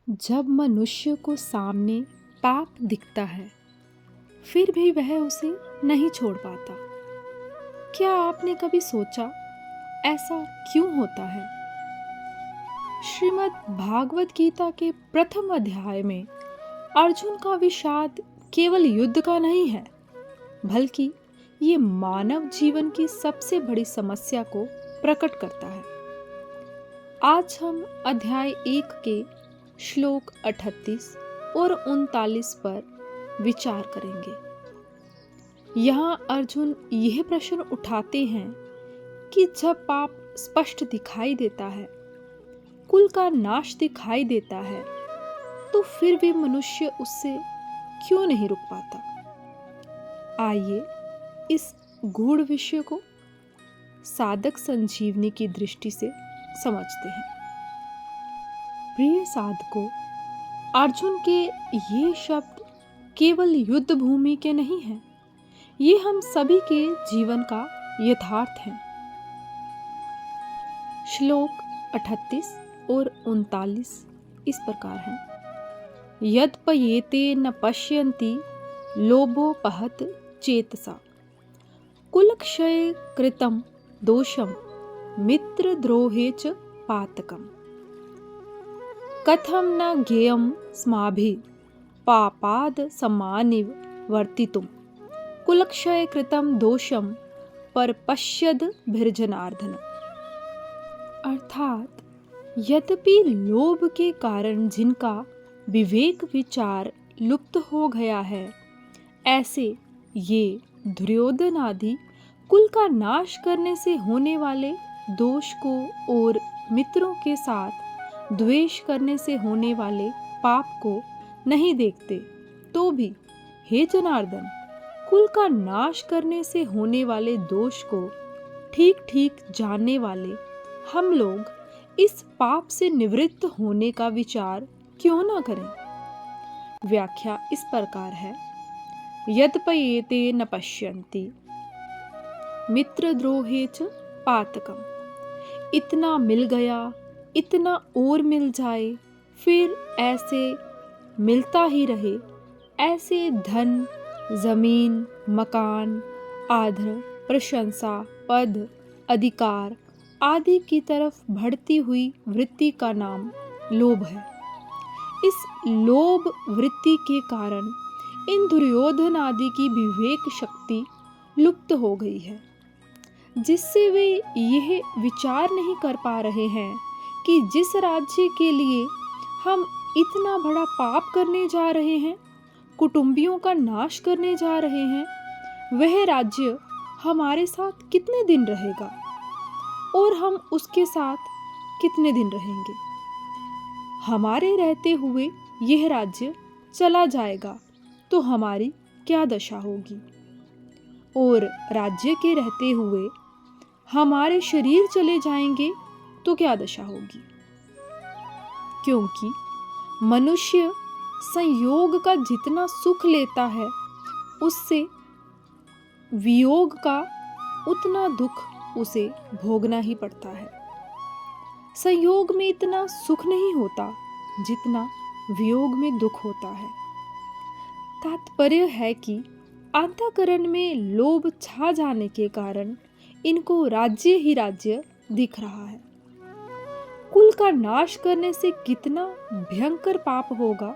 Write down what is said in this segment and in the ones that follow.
जब मनुष्य को सामने पाप दिखता है फिर भी वह उसे नहीं छोड़ पाता। क्या आपने कभी सोचा ऐसा क्यों होता है? श्रीमद् भागवत गीता के प्रथम अध्याय में अर्जुन का विषाद केवल युद्ध का नहीं है, बल्कि ये मानव जीवन की सबसे बड़ी समस्या को प्रकट करता है। आज हम अध्याय 1 के श्लोक 38 और 39 पर विचार करेंगे। यहाँ अर्जुन यह प्रश्न उठाते हैं कि जब पाप स्पष्ट दिखाई देता है, कुल का नाश दिखाई देता है, तो फिर भी मनुष्य उससे क्यों नहीं रुक पाता। आइए इस गूढ़ विषय को साधक संजीवनी की दृष्टि से समझते हैं। प्रिय साधकों, अर्जुन के ये शब्द केवल युद्ध भूमि के नहीं हैं, ये हम सभी के जीवन का यथार्थ है। श्लोक 38 और 39 इस प्रकार हैं। यद्पयेते न पश्यन्ति लोभोपहत चेतसा कुलक्षये कृतं दोषं मित्रद्रोहे च पातकम् कथं न ज्ञेयं स्माभिः पापाद् समानिव वर्तितुं कुलक्षये कृतं दोषं परपश्यद् भीर्जनार्दन। अर्थात यद्यपि लोभ के कारण जिनका विवेक विचार लुप्त हो गया है, ऐसे ये दुर्योधन आदि कुल का नाश करने से होने वाले दोष को और मित्रों के साथ द्वेष करने से होने वाले पाप को नहीं देखते, तो भी हे जनार्दन, कुल का नाश करने से होने वाले दोष को ठीक ठीक जानने वाले हम लोग इस पाप से निवृत्त होने का विचार क्यों ना करें। व्याख्या इस प्रकार है। यद्पयेते न पश्यन्ति मित्रद्रोहे च पातकम्। इतना मिल गया, इतना और मिल जाए, फिर ऐसे मिलता ही रहे, ऐसे धन, जमीन, मकान, आदर, प्रशंसा, पद, अधिकार आदि की तरफ बढ़ती हुई वृत्ति का नाम लोभ है। इस लोभ वृत्ति के कारण इन दुर्योधन आदि की विवेक शक्ति लुप्त हो गई है, जिससे वे यह विचार नहीं कर पा रहे हैं कि जिस राज्य के लिए हम इतना बड़ा पाप करने जा रहे हैं, कुटुंबियों का नाश करने जा रहे हैं, वह राज्य हमारे साथ कितने दिन रहेगा और हम उसके साथ कितने दिन रहेंगे। हमारे रहते हुए यह राज्य चला जाएगा तो हमारी क्या दशा होगी, और राज्य के रहते हुए हमारे शरीर चले जाएंगे तो क्या दशा होगी। क्योंकि मनुष्य संयोग का जितना सुख लेता है, उससे वियोग का उतना दुख उसे भोगना ही पड़ता है। संयोग में इतना सुख नहीं होता जितना वियोग में दुख होता है। तात्पर्य है कि अंतःकरण में लोभ छा जाने के कारण इनको राज्य ही राज्य दिख रहा है। कुल का नाश करने से कितना भयंकर पाप होगा,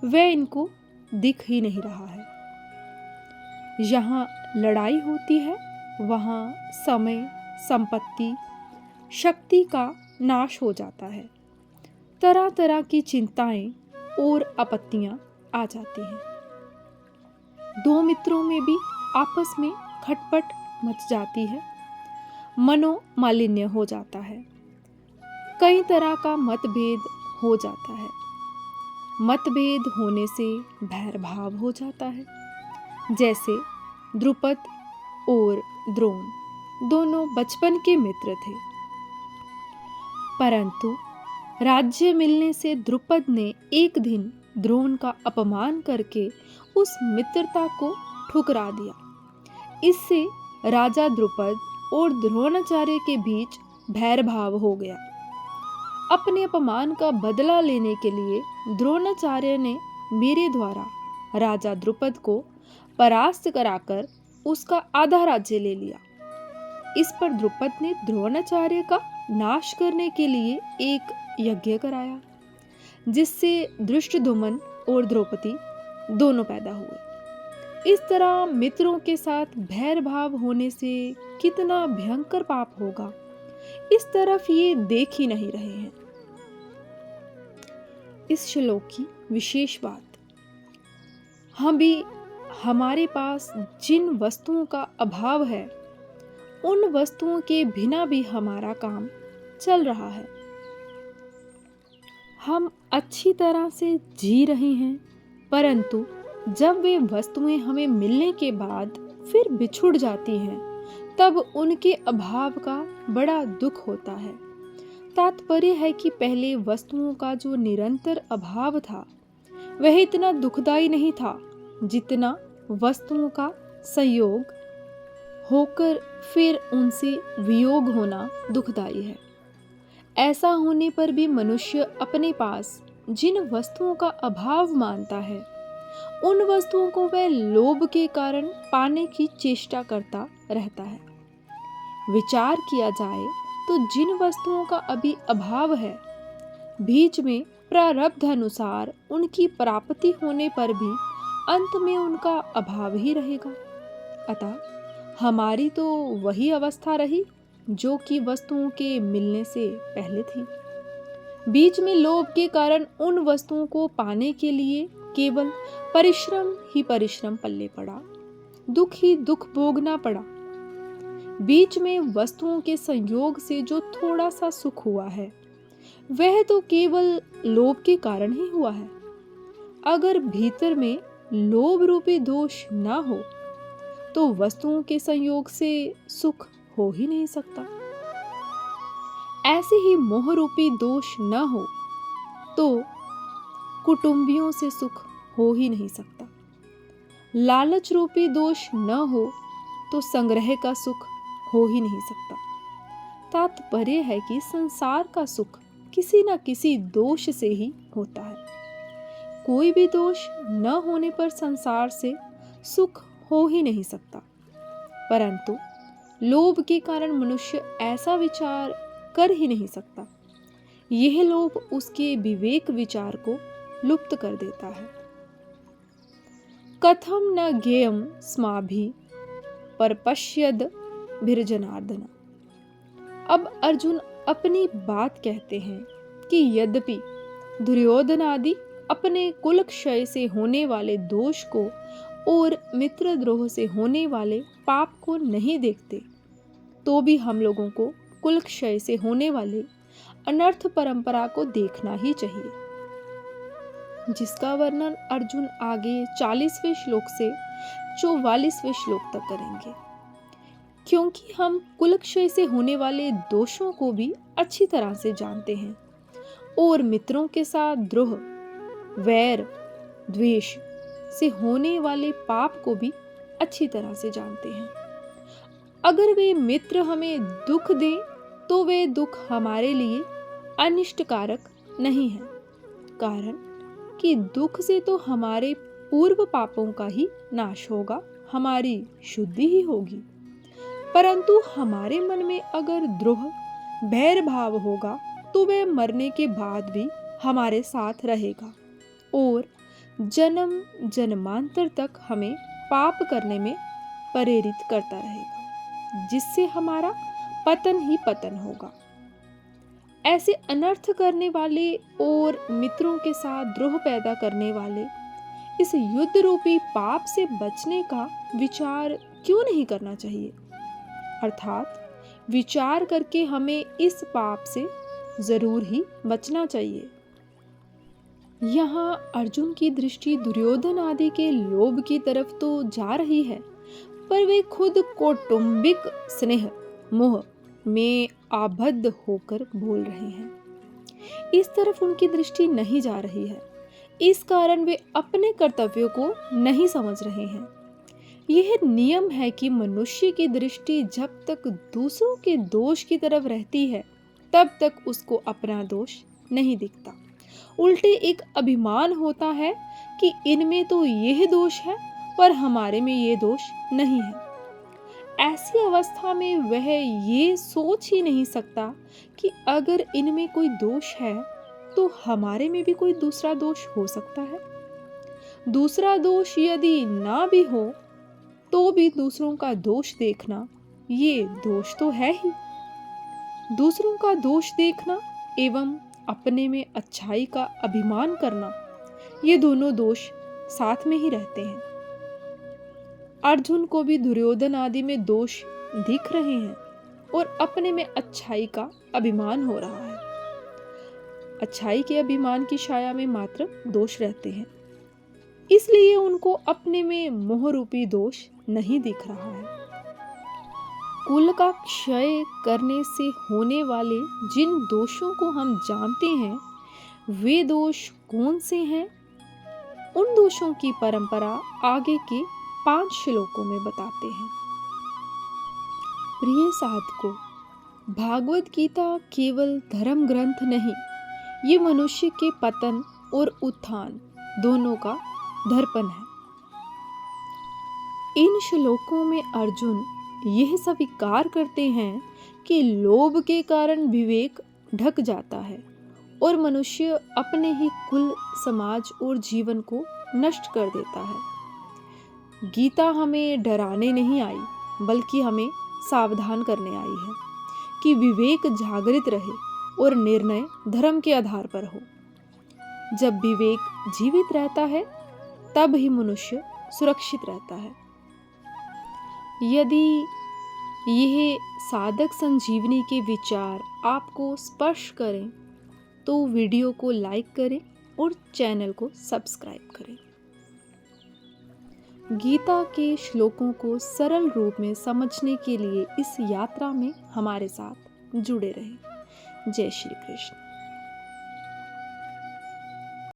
वह इनको दिख ही नहीं रहा है। जहाँ लड़ाई होती है, वहाँ समय, संपत्ति, शक्ति का नाश हो जाता है। तरह तरह की चिंताएं और आपत्तियां आ जाती हैं। दो मित्रों में भी आपस में खटपट मच जाती है, मनोमालिन्य हो जाता है, कई तरह का मतभेद हो जाता है। मतभेद होने से भैरभाव हो जाता है। जैसे द्रुपद और द्रोण दोनों बचपन के मित्र थे, परंतु राज्य मिलने से द्रुपद ने एक दिन द्रोण का अपमान करके उस मित्रता को ठुकरा दिया। इससे राजा द्रुपद और द्रोणाचार्य के बीच भैरभाव हो गया। अपने अपमान का बदला लेने के लिए द्रोणाचार्य ने मेरे द्वारा राजा द्रुपद को परास्त कराकर उसका आधा राज्य ले लिया। इस पर द्रुपद ने द्रोणाचार्य का नाश करने के लिए एक यज्ञ कराया, जिससे धृष्टद्युम्न और द्रौपदी दोनों पैदा हुए। इस तरह मित्रों के साथ बैर भाव होने से कितना भयंकर पाप होगा, इस तरफ ये देख ही नहीं रहे हैं। इस श्लोक की विशेष बात, हम भी हमारे पास जिन वस्तुओं का अभाव है, उन वस्तुओं के बिना भी हमारा काम चल रहा है। हम अच्छी तरह से जी रहे हैं, परंतु जब वे वस्तुएं हमें मिलने के बाद फिर बिछुड़ जाती हैं, तब उनके अभाव का बड़ा दुख होता है। तात्पर्य है कि पहले वस्तुओं का जो निरंतर अभाव था, वह इतना दुखदाई नहीं था जितना वस्तुओं का संयोग होकर फिर उनसे वियोग होना दुखदाई है। ऐसा होने पर भी मनुष्य अपने पास जिन वस्तुओं का अभाव मानता है, उन वस्तुओं को वह लोभ के कारण पाने की चेष्टा करता रहता है। विचार किया जाए तो जिन वस्तुओं का अभी अभाव है, बीच में प्रारब्ध अनुसार उनकी प्राप्ति होने पर भी अंत में उनका अभाव ही रहेगा। अतः हमारी तो वही अवस्था रही जो कि वस्तुओं के मिलने से पहले थी। बीच में लोभ के कारण उन वस्तुओं को पाने के लिए केवल परिश्रम ही परिश्रम पल्ले पड़ा, दुख ही दुख भोगना पड़ा। बीच में वस्तुओं के संयोग से जो थोड़ा सा सुख हुआ है, वह तो केवल लोभ के कारण ही हुआ है। अगर भीतर में लोभ रूपी दोष ना हो, तो वस्तुओं के संयोग से सुख हो ही नहीं सकता। ऐसे ही मोह रूपी दोष न हो, तो कुटुंबियों से सुख हो ही नहीं सकता। लालच रूपी दोष न हो, तो संग्रह का सुख हो ही नहीं सकता। तात्पर्य है कि संसार का सुख किसी न किसी दोष से ही होता है। कोई भी दोष न होने पर संसार से सुख हो ही नहीं सकता, परंतु लोभ के कारण मनुष्य ऐसा विचार कर ही नहीं सकता। यह लोभ उसके विवेक विचार को लुप्त कर देता है। कथम न ज्ञेयं स्माभिः परपश्यद भिर्जनार्दन। अब अर्जुन अपनी बात कहते हैं कि यद्यपि दुर्योधन आदि अपने कुल क्षय से होने वाले दोष को और मित्रद्रोह से होने वाले पाप को नहीं देखते, तो भी हम लोगों को कुल क्षय से होने वाले अनर्थ परंपरा को देखना ही चाहिए, जिसका वर्णन अर्जुन आगे 40वें श्लोक से 44वें श्लोक तक करेंगे। क्योंकि हम कुल क्षय से होने वाले दोषों को भी अच्छी तरह से जानते हैं और मित्रों के साथ द्रोह, वैर, द्वेष से होने वाले पाप को भी अच्छी तरह से जानते हैं। अगर वे मित्र हमें दुख दें, तो वे दुख हमारे लिए अनिष्टकारक नहीं है, कारण कि दुख से तो हमारे पूर्व पापों का ही नाश होगा, हमारी शुद्धि ही होगी। परंतु हमारे मन में अगर द्रोह, बैर भाव होगा, तो वह मरने के बाद भी हमारे साथ रहेगा और जन्म जन्मांतर तक हमें पाप करने में प्रेरित करता रहेगा, जिससे हमारा पतन ही पतन होगा। ऐसे अनर्थ करने वाले और मित्रों के साथ द्रोह पैदा करने वाले इस युद्ध रूपी पाप से बचने का विचार क्यों नहीं करना चाहिए? अर्थात विचार करके हमें इस पाप से जरूर ही बचना चाहिए। यहाँ अर्जुन की दृष्टि दुर्योधन आदि के लोभ की तरफ तो जा रही है, पर वे खुद कौटुंबिक स्नेह मोह में आबद्ध होकर बोल रहे हैं। इस तरफ उनकी दृष्टि नहीं जा रही है। इस कारण वे अपने कर्तव्यों को नहीं समझ रहे हैं। यह नियम है कि मनुष्य की दृष्टि जब तक दूसरों के दोष की तरफ रहती है, तब तक उसको अपना दोष नहीं दिखता। उल्टे एक अभिमान होता है कि इनमें तो यह दोष है पर हमारे में ये दोष नहीं है। ऐसी अवस्था में वह ये सोच ही नहीं सकता कि अगर इनमें कोई दोष है तो हमारे में भी कोई दूसरा दोष हो सकता है। दूसरा दोष यदि ना भी हो तो भी दूसरों का दोष देखना ये दोष तो है ही। दूसरों का दोष देखना एवं अपने में अच्छाई का अभिमान करना, ये दोनों दोष साथ में ही रहते हैं। अर्जुन को भी दुर्योधन आदि में दोष दिख रहे हैं और अपने में अच्छाई का अभिमान हो रहा है। अच्छाई के अभिमान की छाया में मात्र दोष रहते हैं, इसलिए उनको अपने में मोह रूपी दोष नहीं दिख रहा है। कुल का क्षय करने से होने वाले जिन दोषों को हम जानते हैं, वे दोष कौन से हैं? उन दोषों की परंपरा आगे के 5 श्लोकों में बताते हैं। प्रिय साधकों, भागवत गीता केवल धर्म ग्रंथ नहीं, ये मनुष्य के पतन और उत्थान दोनों का दर्पण है। इन श्लोकों में अर्जुन यह स्वीकार करते हैं कि लोभ के कारण विवेक ढक जाता है और मनुष्य अपने ही कुल, समाज और जीवन को नष्ट कर देता है। गीता हमें डराने नहीं आई, बल्कि हमें सावधान करने आई है कि विवेक जागृत रहे और निर्णय धर्म के आधार पर हो। जब विवेक जीवित रहता है तब ही मनुष्य सुरक्षित रहता है। यदि यह साधक संजीवनी के विचार आपको स्पर्श करें तो वीडियो को लाइक करें और चैनल को सब्सक्राइब करें। गीता के श्लोकों को सरल रूप में समझने के लिए इस यात्रा में हमारे साथ जुड़े रहें। जय श्री कृष्ण।